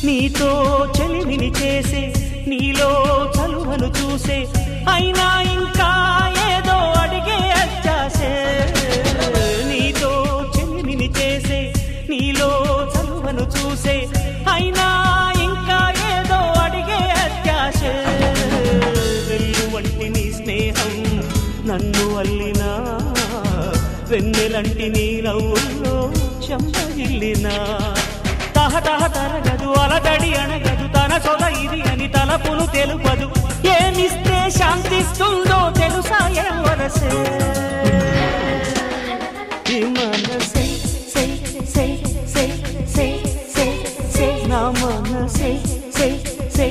నీతో చెలిమిని చేసే నీలో చలువను చూసే అయినా ఇంకా ఏదో అడిగే అత్యాసే నీతో చెలిమిని చేసే నీలో చలువను చూసే అయినా ఇంకా ఏదో అడిగే అత్యాసే వెల్లు వంటి నీ స్నేహం నన్ను అల్లినా వెన్నెలంటి నీ నవ్వుల్లో చెంపగిల్లినా తహతహ తరగదు అలదడి అనగదు తన సొద ఇది అని తలపులు తెలుపదు ఏమిస్తే శాంతిస్తుందో తెలుసా ఎవరసే ఈ మనసే సే సే సే సే సే సే నా మనసే సే సే